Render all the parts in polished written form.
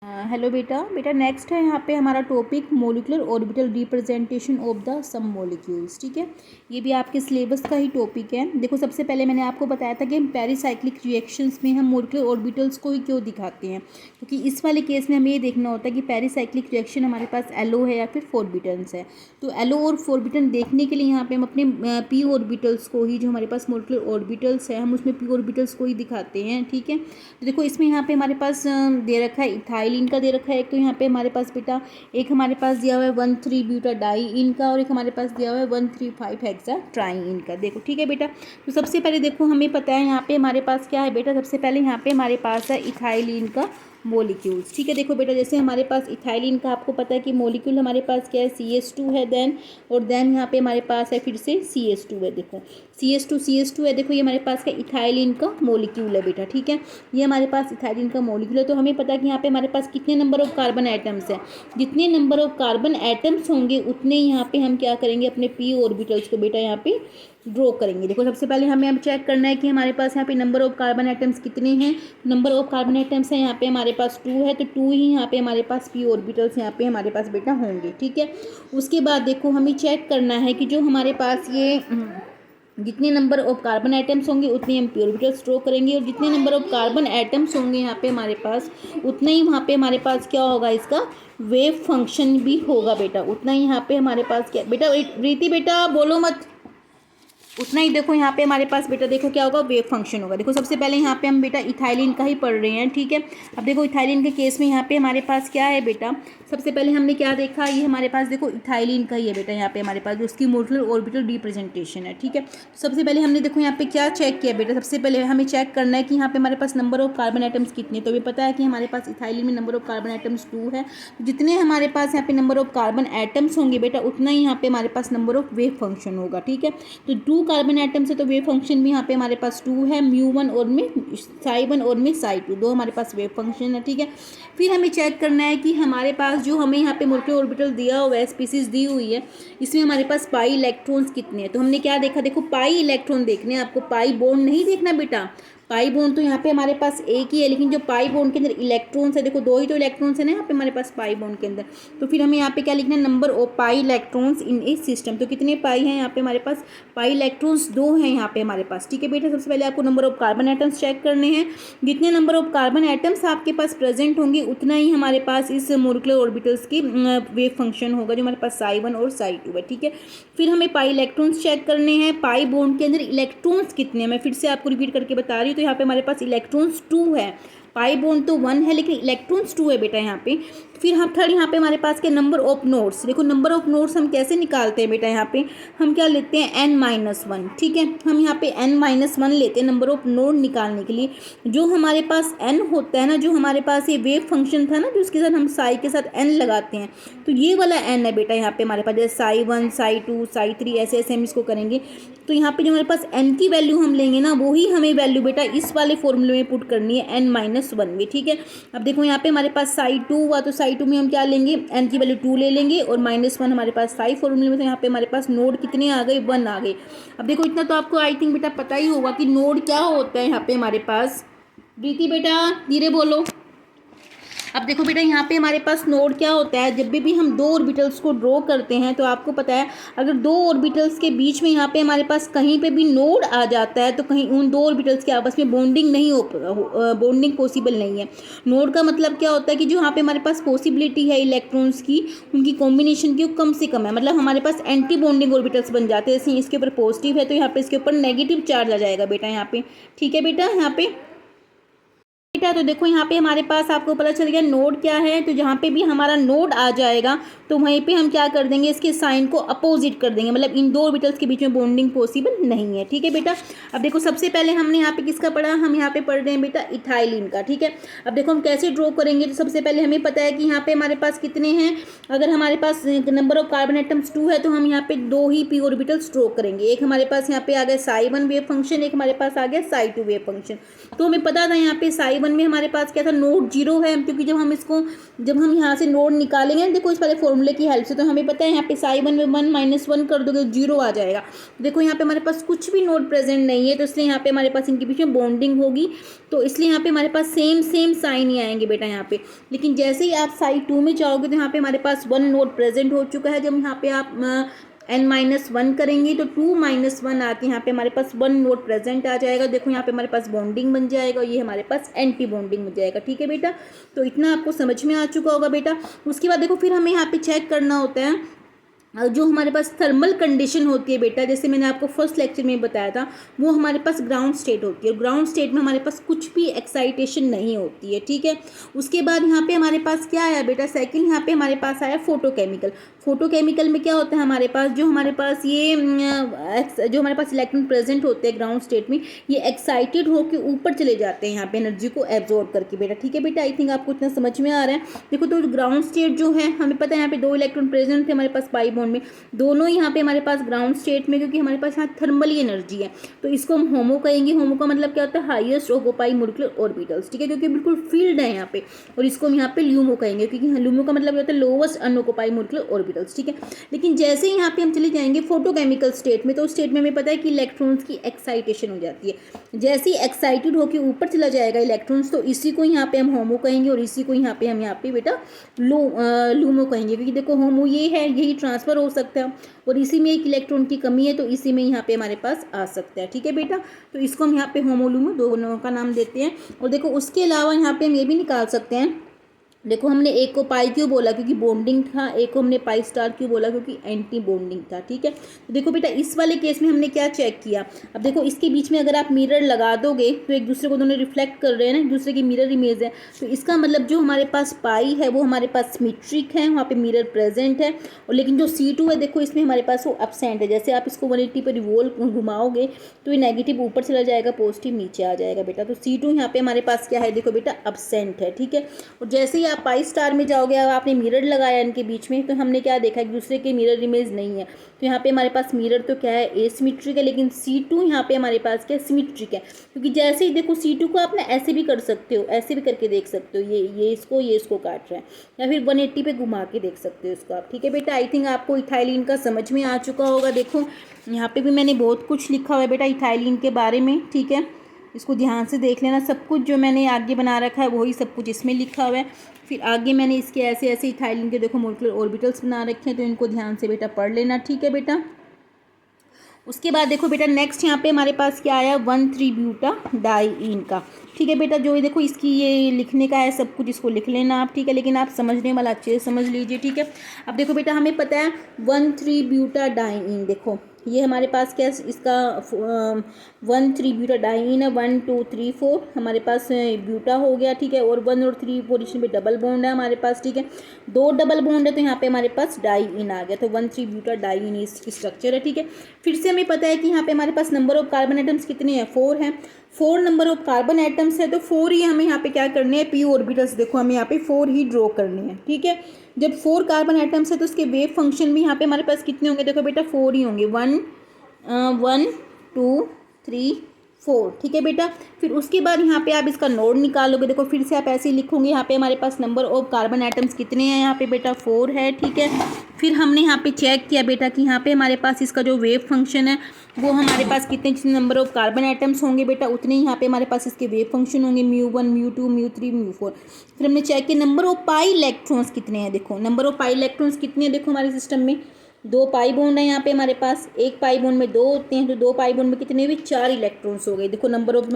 Hello बेटा बेटा next है यहाँ पे हमारा topic molecular orbital representation of the some molecules. ठीक है, ये भी आपके सिलेबस का ही टॉपिक है। देखो सबसे पहले मैंने आपको बताया था कि पेरिसाइक्लिक रिएक्शंस में हम मोलिकुलर ऑर्बिटल्स को ही क्यों दिखाते हैं, क्योंकि इस वाले केस में हमें ये देखना होता है कि पेरिसाइक्लिक रिएक्शन हमारे पास एलो है या फिर फोरबिटन्स है। तो एलो और फोरबिटन देखने के लिए यहाँ पे हम अपने पी ऑर्बिटल्स को ही, जो हमारे पास मोलिकुलर ऑर्बिटल्स है, हम उसमें पी ऑर्बिटल्स को ही दिखाते हैं। ठीक है, तो देखो इसमें यहाँ पे हमारे पास दे रखा है इथाइल इनका दे रखा है। एक तो यहाँ पे हमारे पास बेटा एक हमारे पास दिया हुआ है 1,3-ब्यूटाडाई इनका, और एक हमारे पास दिया हुआ है 1,3,5 हेक्सा इनका। देखो ठीक है बेटा, तो सबसे पहले देखो हमें पता है यहाँ पे हमारे पास क्या है बेटा, सबसे पहले यहाँ पे हमारे पास है इथाइलिन का मोलिक्यूल्स। ठीक है, देखो बेटा जैसे हमारे पास इथाइलिन का आपको पता है कि मोलिक्यूल हमारे पास क्या है, CH2 है, देन यहाँ पे हमारे पास है फिर से CH2 है। देखो CH2 है, देखो ये हमारे पास का इथाइलिन का मोलिक्यूल है बेटा। ठीक है, ये हमारे पास इथाइलिन का मोलिक्यूल है। तो हमें पता है कि यहाँ पे हमारे पास कितने नंबर ऑफ कार्बन एटम्स है, जितने नंबर ऑफ कार्बन एटम्स होंगे उतने यहाँ पे हम क्या करेंगे, अपने पी ऑर्बिटल्स को बेटा यहाँ पे ड्रॉ करेंगे। देखो सबसे पहले हमें अब चेक करना है कि हमारे पास यहाँ पे नंबर ऑफ कार्बन एटम्स कितने हैं। नंबर ऑफ कार्बन एटम्स है यहाँ पे हमारे पास 2 है, तो 2 ही यहाँ पे हमारे पास पी ऑर्बिटल्स यहाँ पे हमारे पास बेटा होंगे। ठीक है, उसके बाद देखो हमें चेक करना है कि जो हमारे पास ये जितने नंबर ऑफ कार्बन एटम्स होंगे उतने हम पी ऑर्बिटल्स ड्रॉ करेंगे, और जितने नंबर ऑफ कार्बन एटम्स होंगे यहाँ पे हमारे पास उतना ही वहाँ पे हमारे पास क्या होगा, इसका वेव फंक्शन भी होगा बेटा। उतना ही यहाँ पे हमारे पास क्या बेटा, रीति बेटा बोलो मत, उतना ही देखो यहाँ पे हमारे पास बेटा देखो क्या होगा, वेव फंक्शन होगा। देखो सबसे पहले यहाँ पे हम बेटा इथाइलिन का ही पढ़ रहे हैं। ठीक है, अब देखो इथाइलिन के केस में यहाँ पे हमारे पास क्या है बेटा, सबसे पहले हमने क्या देखा, ये हमारे पास देखो इथाइलिन का ही है बेटा यहाँ पे हमारे पास, जो उसकी मोलिकुलर ऑर्बिटल रिप्रेजेंटेशन है। ठीक है, तो सबसे पहले हमने देखो यहाँ पे क्या चेक किया बेटा, सबसे पहले हमें चेक करना है कि यहाँ पे हमारे पास नंबर ऑफ कार्बन एटम्स कितने। तो हमें पता है कि हमारे पास इथाइलिन में नंबर ऑफ कार्बन एटम्स 2 है। जितने हमारे पास यहाँ पे नंबर ऑफ कार्बन एटम्स होंगे बेटा उतना ही यहाँ पे हमारे पास नंबर ऑफ वेव फंक्शन होगा। ठीक है, तो 2 कार्बन एटम्स है तो वेव फंक्शन भी यहाँ पे हमारे पास 2 है, μ1 और में ψ1 और में ψ2, दो हमारे पास वेव फंक्शन है। ठीक है, फिर हमें चेक करना है कि हमारे पास जो हमें यहाँ पे मोलिकुलर ऑर्बिटल दिया हुआ है, स्पीसीज दी हुई है, इसमें हमारे पास पाई इलेक्ट्रॉन्स कितने हैं। तो हमने क्या देखा, देखो पाई इलेक्ट्रॉन देखने हैं आपको, पाई बॉन्ड नहीं देखना बेटा। पाई बॉन्ड तो यहाँ पे हमारे पास एक ही है, लेकिन जो पाई बॉन्ड के अंदर इलेक्ट्रॉन्स है, देखो 2 ही तो इलेक्ट्रॉन्स है ना यहाँ पे हमारे पास पाई बॉन्ड के अंदर। तो फिर हमें यहाँ पे क्या लिखना है, number of pi electrons in A system. तो कितने पाई हैं यहाँ पे हमारे पास, पाई इलेक्ट्रॉन्स 2 हैं यहाँ पे हमारे पास। ठीक है बेटा, सबसे पहले आपको number of carbon atoms check करने हैं। जितने नंबर ऑफ कार्बन एटम्स आपके पास प्रेजेंट होंगे उतना ही हमारे पास इस मोलिकुलर ऑर्बिटल्स की वेव फंक्शन होगा, जो हमारे पास ψ1 और ψ2 है। ठीक है, फिर हमें पाई इलेक्ट्रॉन्स चेक करने हैं। पाई बॉन्ड के अंदर इलेक्ट्रॉन्स कितने हैं, मैं फिर से आपको रिपीट करके बता रही हूँ। तो यहाँ पे हमारे पास इलेक्ट्रॉन्स 2 है, पाई बॉन्ड तो 1 है लेकिन इलेक्ट्रॉन्स 2 है बेटा यहाँ पे। फिर हम थर्ड यहाँ पे हमारे पास के नंबर ऑफ नोड्स, देखो नंबर ऑफ नोड्स हम कैसे निकालते हैं बेटा, यहाँ पे हम क्या लेते हैं n-1। ठीक है, हम यहाँ पे n-1 लेते हैं नंबर ऑफ नोड निकालने के लिए। जो हमारे पास n होता है ना, जो हमारे पास ये वेव फंक्शन था ना, जो उसके साथ हम साई के साथ n लगाते हैं, तो ये वाला n है बेटा यहाँ पे हमारे पास। जैसे ψ1 ψ2 ψ3 ऐसे ऐसे हम इसको करेंगे। तो यहाँ पे जो हमारे पास n की वैल्यू हम लेंगे ना, वही हमें वैल्यू बेटा इस वाले फॉर्मूले में पुट करनी है n-1 में। ठीक है, अब देखो यहाँ पे हमारे पास ψ2 हुआ, तो ψ2 में हम क्या लेंगे, n की वैल्यू 2 ले लेंगे, और -1 हमारे पास साई फॉर्मूले में। तो यहाँ पे हमारे पास नोड कितने आ गए, 1 आ गए। अब देखो इतना तो आपको आई थिंक बेटा पता ही होगा कि नोड क्या होता है यहाँ पे हमारे पास। प्रीति बेटा धीरे बोलो। अब देखो बेटा यहाँ पे हमारे पास नोड क्या होता है, जब भी हम 2 ऑर्बिटल्स को ड्रॉ करते हैं तो आपको पता है अगर 2 ऑर्बिटल्स के बीच में यहाँ पे हमारे पास कहीं पे भी नोड आ जाता है तो कहीं उन 2 ऑर्बिटल्स के आपस में बॉन्डिंग नहीं बॉन्डिंग पॉसिबल नहीं है। नोड का मतलब क्या होता है कि जो यहाँ पे हमारे पास पॉसिबिलिटी है इलेक्ट्रॉन्स की, उनकी कॉम्बिनेशन की, वो कम से कम है। मतलब हमारे पास एंटी बॉन्डिंग ऑर्बिटल्स बन जाते हैं। जैसे इसके ऊपर पॉजिटिव है तो यहाँ पे इसके ऊपर नेगेटिव चार्ज आ जाएगा बेटा यहाँ पे। ठीक है बेटा, यहाँ पे बेटा तो देखो यहाँ पे हमारे पास आपको पता चल गया नोड क्या है। तो जहाँ पे भी हमारा नोड आ जाएगा तो वहीं पे हम क्या कर देंगे, इसके साइन को अपोजिट कर देंगे, मतलब इन 2 ऑर्बिटल्स के बीच में बॉन्डिंग पॉसिबल नहीं है। ठीक है बेटा, अब देखो सबसे पहले हमने यहाँ पे किसका पढ़ा, हम यहाँ पे पढ़ रहे हैं बेटा इथाइलिन का। ठीक है, अब देखो हम कैसे ड्रॉ करेंगे। तो सबसे पहले हमें पता है कि यहाँ पे हमारे पास कितने हैं, अगर हमारे पास नंबर ऑफ कार्बन एटम्स 2 है तो हम यहाँ पे 2 ही पी ऑर्बिटल्स ड्रॉ करेंगे। एक हमारे पास यहाँ पे आ गया ψ1 वेव फंक्शन, एक हमारे पास आ गया ψ2 वेव फंक्शन। तो हमें पता था यहाँ पे ψ1 में हमारे पास क्या था, नोड 0 है, क्योंकि जब हम यहाँ से नोड निकालेंगे, देखो इस वाले फॉर्मूले की हेल्प से, तो हमें पता है यहाँ पे साई 1 में 1 -1 कर दोगे 0 आ जाएगा। देखो यहाँ पे हमारे पास कुछ भी नोड प्रेजेंट नहीं है, तो इसलिए यहाँ पे हमारे पास इनके बीच में बॉन्डिंग होगी, तो इसलिए यहाँ पे हमारे पास सेम साइन ही आएंगे बेटा यहाँ पे। लेकिन जैसे ही आप साई 2 में जाओगे तो यहाँ पे हमारे पास 1 नोड प्रेजेंट हो चुका है। जब यहाँ पे आप n-1 करेंगे तो 2-1 आके यहाँ पे हमारे पास 1 नोड प्रेजेंट आ जाएगा। देखो यहाँ पे हमारे पास बॉन्डिंग बन जाएगा, ये हमारे पास एंटी बॉन्डिंग बन जाएगा। ठीक है बेटा, तो इतना आपको समझ में आ चुका होगा बेटा। उसके बाद देखो फिर हमें यहाँ पे चेक करना होता है जो हमारे पास थर्मल कंडीशन होती है बेटा, जैसे मैंने आपको फर्स्ट लेक्चर में बताया था, वो हमारे पास ग्राउंड स्टेट होती है। ग्राउंड स्टेट में हमारे पास कुछ भी एक्साइटेशन नहीं होती है। ठीक है, उसके बाद यहाँ पे हमारे पास क्या आया बेटा, सेकंड यहाँ पे हमारे पास आया फोटोकेमिकल। फोटोकेमिकल में क्या होता है हमारे पास, जो हमारे पास इलेक्ट्रॉन प्रेजेंट होते हैं ग्राउंड स्टेट में, ये एक्साइटेड होकर ऊपर चले जाते हैं यहाँ पे एनर्जी को एब्जॉर्ब करके बेटा। ठीक है बेटा, आई थिंक आपको इतना समझ में आ रहा है। देखो तो ग्राउंड स्टेट जो है, हमें पता है यहाँ पे 2 इलेक्ट्रॉन प्रेजेंट थे हमारे पास पाई बॉन्ड में, दोनों यहाँ पे हमारे पास ग्राउंड स्टेट में, क्योंकि हमारे पास यहाँ थर्मल एनर्जी है, तो इसको हम होमो कहेंगे। होमो का मतलब क्या होता है, हाईएस्ट ऑक्यूपाई मॉलिक्यूलर ऑर्बिटल्स। ठीक है, क्योंकि बिल्कुल फील्ड है यहाँ पे, और इसको हम यहाँ पे ल्यूमो कहेंगे, क्योंकि ल्यूमो का मतलब होता है लोवेस्ट अनऑक्यूपाई मॉलिक्यूलर ऑर्बिटल्स। ठीक है, लेकिन जैसे ही यहाँ पे हम चले जाएंगे फोटोकेमिकल स्टेट में, तो उस स्टेट में हमें पता है कि इलेक्ट्रॉन्स की एक्साइटेशन हो जाती है। जैसे ही एक्साइटेड होकर ऊपर चला जाएगा इलेक्ट्रॉन्स, तो इसी को यहाँ पे हम होमो कहेंगे, और इसी को यहाँ पे बेटा लूमो कहेंगे, क्योंकि देखो होमो ये है, यही ट्रांसफर हो सकता है, और इसी में एक इलेक्ट्रॉन की कमी है, तो इसी में यहाँ पे हमारे पास आ सकता है। ठीक है बेटा, तो इसको हम यहाँ पे होमोलूमो दोनों का नाम देते हैं। और देखो उसके अलावा यहाँ पे हम ये भी निकाल सकते हैं, देखो हमने एक को पाई क्यों बोला, क्योंकि बॉन्डिंग था, एक को हमने पाई स्टार क्यों बोला, क्योंकि एंटी बॉन्डिंग था। ठीक है, तो देखो बेटा इस वाले केस में हमने क्या चेक किया, अब देखो इसके बीच में अगर आप मिरर लगा दोगे तो एक दूसरे को दोनों रिफ्लेक्ट कर रहे हैं ना, एक दूसरे की मिरर इमेज है, तो इसका मतलब जो हमारे पास पाई है वो हमारे पास सिमेट्रिक है, वहाँ पे मिरर प्रेजेंट है। और लेकिन जो C2 है, देखो इसमें हमारे पास वो एब्सेंट है। जैसे आप इसको 180 पर रिवॉल्व घुमाओगे तो ये नेगेटिव ऊपर चला जाएगा, पॉजिटिव नीचे आ जाएगा बेटा। तो C2 यहाँ पे हमारे पास क्या है, देखो बेटा एब्सेंट है। ठीक है, और जैसे ही आप पाई स्टार में जाओगे, अब आपने मिरर लगाया इनके बीच में, तो हमने क्या देखा, एक दूसरे के मिरर इमेज नहीं है, तो यहाँ पे हमारे पास मिरर तो क्या है, एसिमेट्रिक है, लेकिन C2 यहाँ पे हमारे पास क्या सिमेट्रिक है। क्योंकि जैसे ही देखो C2 को आप ना ऐसे भी कर सकते हो, ऐसे भी करके देख सकते हो, ये इसको काट रहा है, या फिर 180 पे घुमा के देख सकते हो इसको आप। ठीक है बेटा, आई थिंक आपको इथाइलिन का समझ में आ चुका होगा। देखो यहाँ पे भी मैंने बहुत कुछ लिखा हुआ है बेटा इथाइलिन के बारे में। ठीक है, इसको ध्यान से देख लेना, सब कुछ जो मैंने आगे बना रखा है वही सब कुछ इसमें लिखा हुआ है। फिर आगे मैंने इसके ऐसे इथाइलिन के देखो मॉलिक्यूलर ऑर्बिटल्स बना रखे हैं, तो इनको ध्यान से बेटा पढ़ लेना। ठीक है बेटा, उसके बाद देखो बेटा नेक्स्ट यहाँ पे हमारे पास क्या आया, 1,3-ब्यूटाडाइईन का। ठीक है बेटा, जो ये देखो इसकी ये लिखने का है सब कुछ, इसको लिख लेना आप। ठीक है, लेकिन आप समझने वाला अच्छे से समझ लीजिए। ठीक है, अब देखो बेटा हमें पता है 1,3-ब्यूटाडाइईन, देखो ये हमारे पास क्या इसका 1,3-ब्यूटाडाइईन है, 1 2 3 4 हमारे पास ब्यूटा हो गया। ठीक है, और 1 और 3 पोजीशन पे डबल बॉन्ड है हमारे पास। ठीक है, 2 डबल बॉन्ड है, तो यहाँ पे हमारे पास डाइईन आ गया, तो 1,3-ब्यूटाडाइईन इसकी स्ट्रक्चर है। ठीक है, फिर से हमें पता है कि यहाँ पे हमारे पास नंबर ऑफ कार्बन एटम्स कितने हैं, 4 हैं। 4 नंबर ऑफ कार्बन एटम्स है, तो 4 ही हमें यहाँ पे क्या करने हैं, p ऑर्बिटल्स। देखो हमें यहाँ पे 4 ही ड्रॉ करने हैं। ठीक है, जब 4 कार्बन एटम्स है तो उसके वेव फंक्शन भी यहाँ पे हमारे पास कितने होंगे, देखो बेटा 4 ही होंगे, 1 2 3 4। ठीक है बेटा, फिर उसके बाद यहाँ पे आप इसका नोड निकालोगे, देखो फिर से आप ऐसे ही लिखोगे, यहाँ पे हमारे पास नंबर ऑफ कार्बन एटम्स कितने हैं, यहाँ पे बेटा 4 है। ठीक है, फिर हमने यहाँ पे चेक किया बेटा कि यहाँ पे हमारे पास इसका जो वेव फंक्शन है वो हमारे पास जितने नंबर ऑफ कार्बन एटम्स होंगे बेटा उतने ही यहाँ पे हमारे पास इसके वेव फंक्शन होंगे, μ1 μ2 μ3 μ4। फिर हमने चेक किया नंबर ऑफ पाई इलेक्ट्रॉन्स कितने हैं, देखो नंबर ऑफ पाई इलेक्ट्रॉन्स कितने हैं, देखो हमारे सिस्टम में 2 पाई बॉन्ड है यहाँ पे हमारे पास, एक पाई बॉन्ड में 2 होते हैं, तो 2 पाई बॉन्ड में कितने हुए, 4 इलेक्ट्रॉन्स हो गए। देखो नंबर ऑफ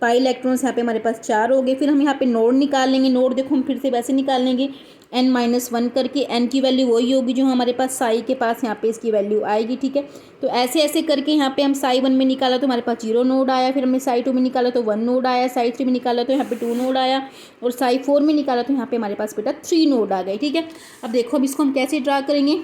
पाई इलेक्ट्रॉन्स यहाँ पे हमारे पास 4 हो गए। फिर हम यहाँ पे नोड निकाल लेंगे, नोड देखो हम फिर से वैसे निकाल लेंगे n-1 करके, n की वैल्यू वही होगी जो हमारे पास साई के पास यहाँ पे इसकी वैल्यू आएगी। ठीक है, तो ऐसे ऐसे करके यहाँ पे हम साई 1 में निकाला तो हमारे पास 0 नोड आया, फिर हमने साई 2 में निकाला तो 1 नोड आया, साई 3 में निकाला तो यहाँ पे 2 नोड आया, और साई 4 में निकाला तो यहाँ पे हमारे पास बेटा 3 नोड आ गए। ठीक है, अब देखो अब इसको हम कैसे ड्रा करेंगे,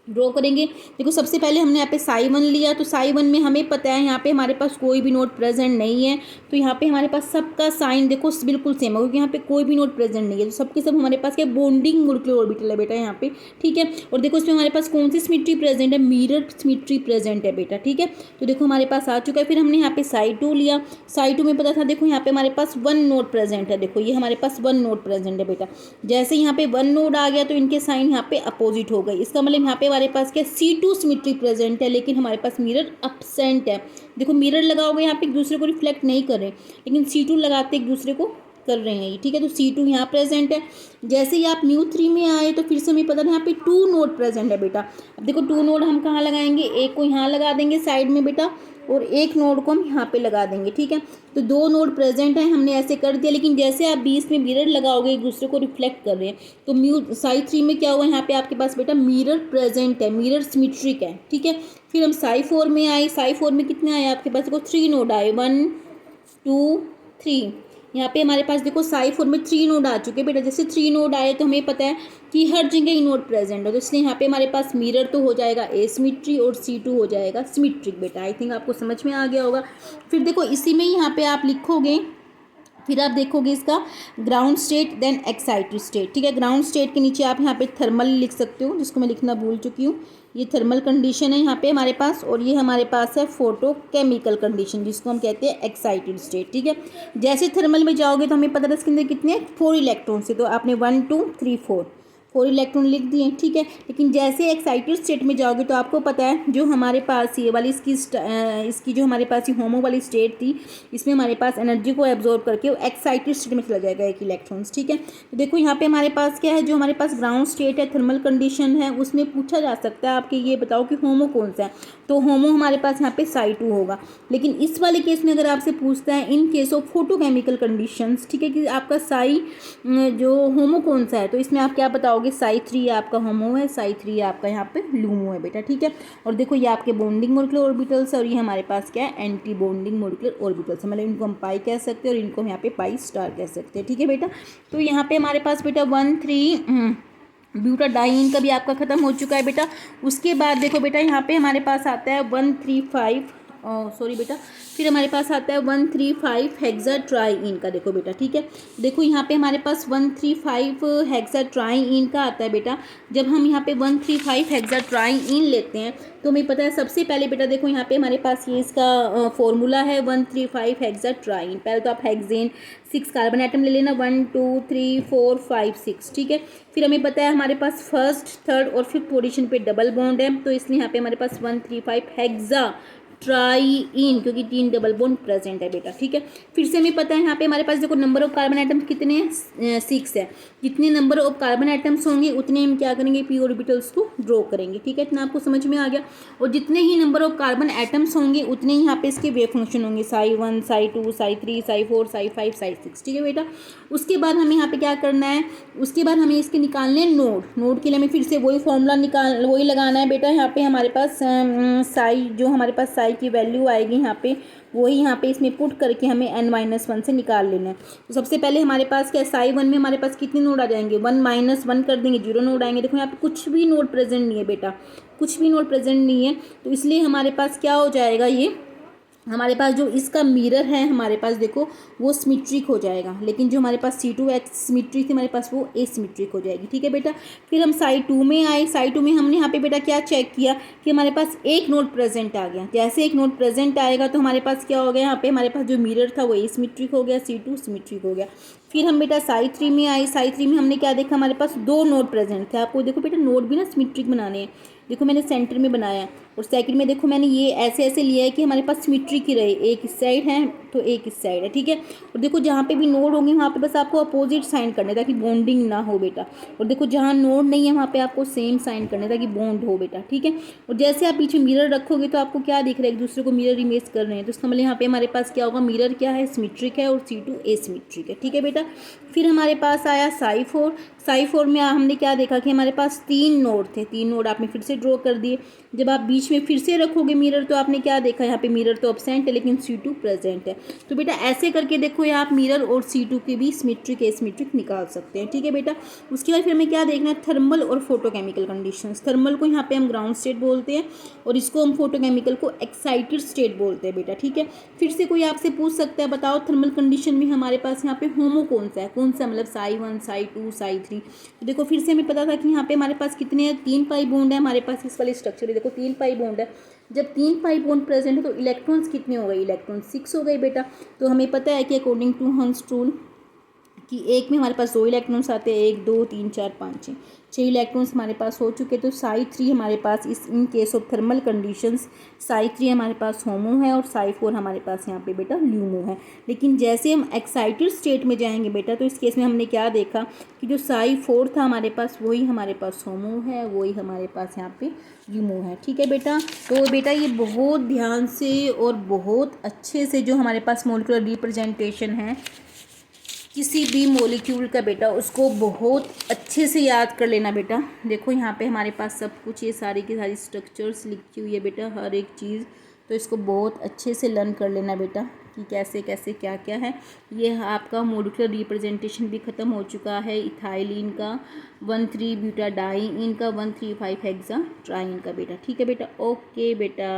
ड्रॉ करेंगे। देखो सबसे पहले हमने यहाँ पे साई 1 लिया, तो साई 1 में हमें पता है यहाँ पे हमारे पास कोई भी नोड प्रेजेंट नहीं है, तो यहाँ पे हमारे पास सबका साइन देखो बिल्कुल सेम है, क्योंकि यहाँ पे कोई भी नोड प्रेजेंट नहीं है, तो सबके सब हमारे पास क्या बॉन्डिंग मोलिकुलर ऑर्बिटल है बेटा यहाँ पे, ठीक है। और देखो इसमें हमारे पास कौन सी सिमेट्री प्रेजेंट है, मिरर सिमेट्री प्रेजेंट है बेटा, ठीक है। तो देखो हमारे पास आ चुका है। फिर हमने यहाँ पे साई 2 लिया, साई 2 में पता था देखो यहाँ पे हमारे पास 1 नोड प्रेजेंट है, देखो ये हमारे पास 1 नोड प्रेजेंट है बेटा। जैसे यहाँ पे 1 नोड आ गया तो इनके साइन यहाँ पे अपोजिट हो गई, इसका मतलब यहाँ पे हमारे पास क्या C2 सिमेट्री प्रेजेंट है, लेकिन हमारे पास मिरर एब्सेंट है। देखो मिरर लगाओगे यहाँ पे एक दूसरे को रिफ्लेक्ट नहीं कर रहे, लेकिन C2 लगाते एक दूसरे को कर रहे हैं, ठीक है। तो C2 यहाँ प्रेजेंट है। जैसे ही आप μ3 में आए तो फिर से हमें पता है यहाँ पे 2 नोड प्रेजेंट है बेटा। अब देखो 2 नोड हम कहाँ लगाएंगे, एक को यहाँ लगा देंगे साइड में बेटा, और एक नोड को हम यहाँ पे लगा देंगे, ठीक है। तो 2 नोड प्रेजेंट है, हमने ऐसे कर दिया, लेकिन जैसे आप बीच में मिरर लगाओगे एक दूसरे को रिफ्लेक्ट कर रहे हैं, तो साई 3 में क्या हुआ, यहाँ पे आपके पास बेटा मिरर प्रेजेंट है, मिरर सिमेट्रिक है, ठीक है। फिर हम साई 4 में आए, साई 4 में कितने आए आपके पास, देखो 3 नोड आए, 1 2 3। यहाँ पे हमारे पास देखो साई 4 में 3 नोड आ चुके बेटा। जैसे 3 नोड आए तो हमें पता है कि हर जगह ही नोड प्रेजेंट है, तो इसलिए यहाँ पे हमारे पास मिरर तो हो जाएगा एसिमेट्री और C2 हो जाएगा सिमेट्रिक बेटा। आई थिंक आपको समझ में आ गया होगा। फिर देखो इसी में ही यहाँ पे आप लिखोगे, फिर आप देखोगे इसका ground state then excited state, ठीक है। ग्राउंड स्टेट के नीचे आप यहाँ पे थर्मल लिख सकते हो, जिसको मैं लिखना भूल चुकी हूँ। ये थर्मल कंडीशन है यहाँ पे हमारे पास, और ये हमारे पास है फोटो केमिकल कंडीशन, जिसको हम कहते हैं एक्साइटेड स्टेट, ठीक है। जैसे थर्मल में जाओगे तो हमें पता है इसके अंदर कितने 4 इलेक्ट्रॉन्स है, तो आपने 1 2 3 4 इलेक्ट्रॉन लिख दिए, ठीक है। लेकिन जैसे एक्साइटेड स्टेट में जाओगे तो आपको पता है जो हमारे पास ये वाली इसकी जो हमारे पास ये होमो वाली स्टेट थी, इसमें हमारे पास एनर्जी को एब्जॉर्ब करके वो एक्साइटेड स्टेट में चला जाएगा एक इलेक्ट्रॉन्स, ठीक है। तो देखो यहाँ पे हमारे पास क्या है, जो हमारे पास ग्राउंड स्टेट है, थर्मल कंडीशन है, उसमें पूछा जा सकता है आपके ये बताओ कि होमो कौन सा है, तो होमो हमारे पास यहाँ पे साई 2 होगा। लेकिन इस वाले केस में अगर आपसे पूछता है in case of photochemical conditions, ठीक है, कि आपका साई जो होमो कौन सा है, तो इसमें आप क्या बताओगे, साई 3 आपका होमो है, साई 3 आपका यहाँ पे लूमो है बेटा, ठीक है। और देखो ये आपके बॉन्डिंग मोलिकुलर ऑर्बिटल्स है, और ये हमारे पास क्या है एंटी बॉन्डिंग मोलिकुलर ऑर्बिटल्स है, मतलब इनको हम पाई कह सकते हैं और इनको हम यहाँ पे पाई स्टार कह सकते हैं, ठीक है बेटा। तो यहाँ पे हमारे पास बेटा 1 3 ब्यूटाडाइन का भी आपका खत्म हो चुका है बेटा। उसके बाद देखो बेटा यहाँ पे हमारे पास आता है 135 सॉरी बेटा, फिर हमारे पास आता है 135 हेक्साट्राईन का, देखो बेटा, ठीक है। देखो यहाँ पे हमारे पास 135 हेक्साट्राईन का आता है बेटा। जब हम यहाँ पे 135 हेक्साट्राईन लेते हैं तो हमें पता है सबसे पहले बेटा देखो यहाँ पे हमारे पास ये इसका फॉर्मूला है 135 हेक्साट्राईन। पहले तो आप हेक्सेन 6 कार्बन एटम ले लेना, 1 2 3 4 5 6, ठीक है। फिर हमें पता है हमारे पास फर्स्ट थर्ड और फिफ्थ पोजीशन पे डबल बॉन्ड है, तो इसलिए यहाँ पे हमारे पास 135 हेक्सा ट्राईन, क्योंकि 3 डबल बॉन्ड प्रेजेंट है बेटा, ठीक है। फिर से हमें पता है यहाँ पे हमारे पास देखो नंबर ऑफ कार्बन एटम्स कितने हैं, 6 है। जितने नंबर ऑफ कार्बन एटम्स होंगे उतने हम क्या करेंगे, पी ऑर्बिटल्स को ड्रॉ करेंगे, ठीक है। इतना आपको समझ में आ गया। और जितने ही नंबर ऑफ कार्बन एटम्स होंगे उतने ही यहाँ पे इसके वेव फंक्शन होंगे, साई 1 साई 2 साई 3 साई 4 साई 5 साई 6, ठीक है बेटा। उसके बाद हमें यहाँ पे क्या करना है, उसके बाद हमें इसके निकालने नोड के लिए हमें फिर से वही फॉर्मूला वही लगाना है बेटा। यहाँ पे हमारे पास साई जो हमारे पास साई की वैल्यू आएगी यहाँ पे, वही यहाँ पे इसमें पुट करके हमें n-1 से निकाल लेना है। तो सबसे पहले हमारे पास क्या है, साई 1 में हमारे पास कितने नोड आ जाएंगे, 1 - 1 कर देंगे, 0 नोड आएंगे। देखो यहाँ पे कुछ भी नोड प्रेजेंट नहीं है बेटा, कुछ भी नोड प्रेजेंट नहीं है, तो इसलिए हमारे पास क्या हो जाएगा, ये हमारे पास जो इसका मिरर है हमारे पास देखो वो सिमेट्रिक हो जाएगा, लेकिन जो हमारे पास C2 सिमेट्रिक थी हमारे पास वो एसिमेट्रिक हो जाएगी, ठीक है बेटा। फिर हम साई 2 में आए, साई 2 में हमने यहाँ पे बेटा क्या चेक किया कि हमारे पास एक नोड प्रेजेंट आ गया। जैसे एक नोड प्रेजेंट आएगा तो हमारे पास क्या हो गया, यहाँ पे हमारे पास जो मिरर था वो एसिमेट्रिक हो गया, C2 सिमेट्रिक हो गया। फिर हम बेटा साई 3 में आए, साई 3 में हमने क्या देखा, हमारे पास 2 नोड प्रेजेंट थे। आपको देखो बेटा नोड भी ना सिमेट्रिक बनाने हैं, देखो मैंने सेंटर में बनाया, और सेकंड में देखो मैंने ये ऐसे ऐसे लिया है कि हमारे पास सिमेट्रिक ही रहे, एक इस साइड है तो एक इस साइड है, ठीक है। और देखो जहाँ पे भी नोड होंगे वहाँ पे बस आपको अपोजिट साइन करने ताकि बॉन्डिंग ना हो बेटा, और देखो जहाँ नोड नहीं है वहाँ पे आपको सेम साइन करने ताकि बॉन्ड हो बेटा, ठीक है। और जैसे आप पीछे मिरर रखोगे तो आपको क्या दिख रहा है, एक दूसरे को मिरर इमेज कर रहे हैं, तो इसका मतलब यहाँ पे हमारे पास क्या होगा, मिरर क्या है, सिमेट्रिक है, और C2 एसिमेट्रिक है, ठीक है बेटा। फिर हमारे पास आया साई 4, साई 4 में हमने क्या देखा कि हमारे पास 3 नोड थे, 3 नोड आपने फिर से ड्रॉ कर दिए। जब आप बीच बीच में फिर से रखोगे मिरर तो आपने क्या देखा, यहाँ पे मिरर तो एब्सेंट है लेकिन C2 प्रेजेंट है। तो बेटा ऐसे करके देखो ये आप मिरर और C2 के भी सिमेट्रिक एसिमेट्रिक निकाल सकते हैं, ठीक है बेटा। उसके बाद फिर हमें क्या देखना है, थर्मल और फोटोकेमिकल कंडीशंस। थर्मल को यहाँ पे हम ग्राउंड स्टेट बोलते हैं और इसको हम फोटोकेमिकल को एक्साइटेड स्टेट बोलते हैं बेटा, ठीक है। फिर से कोई आपसे पूछ सकता है बताओ थर्मल कंडीशन में हमारे पास यहाँ पे होमो कौन सा है, कौन सा मतलब psi1 psi2 psi3। तो देखो फिर से हमें पता था कि यहाँ पे हमारे पास कितने हैं, 3 पाई बॉन्ड है हमारे पास इस वाले स्ट्रक्चर में। देखो 3 पाई बॉन्ड है, जब 3 पाई बॉन्ड प्रेजेंट है तो इलेक्ट्रॉन्स कितने हो गए, इलेक्ट्रॉन 6 हो गए बेटा। तो हमें पता है कि अकॉर्डिंग टू हंस रूल कि एक में हमारे पास 2 इलेक्ट्रॉन्स आते हैं, 1 2 3 4 5 6 इलेक्ट्रॉन्स हमारे पास हो चुके। तो psi3 हमारे पास इस in case of thermal conditions psi3 हमारे पास होमो है और psi4 हमारे पास यहाँ पे बेटा ल्यूमो है। लेकिन जैसे हम एक्साइटेड स्टेट में जाएंगे बेटा तो इस केस में हमने क्या देखा कि जो psi4 था हमारे पास वही हमारे पास होमो है, वही हमारे पास यहाँ पे ल्यूमो है, ठीक है बेटा। तो बेटा ये बहुत ध्यान से और बहुत अच्छे से जो हमारे पास मॉलिक्यूलर रिप्रेजेंटेशन है किसी भी मॉलिक्यूल का बेटा उसको बहुत अच्छे से याद कर लेना बेटा। देखो यहाँ पे हमारे पास सब कुछ ये सारी की सारी स्ट्रक्चर्स लिखी हुई है बेटा, हर एक चीज़। तो इसको बहुत अच्छे से लर्न कर लेना बेटा कि कैसे कैसे क्या क्या है। ये आपका मॉलिक्यूलर रिप्रेजेंटेशन भी ख़त्म हो चुका है। इथाइलिन का 1,3 ब्यूटाडाइन का 1,3,5 हेक्सा ट्राइन का बेटा, ठीक है बेटा। ओके बेटा।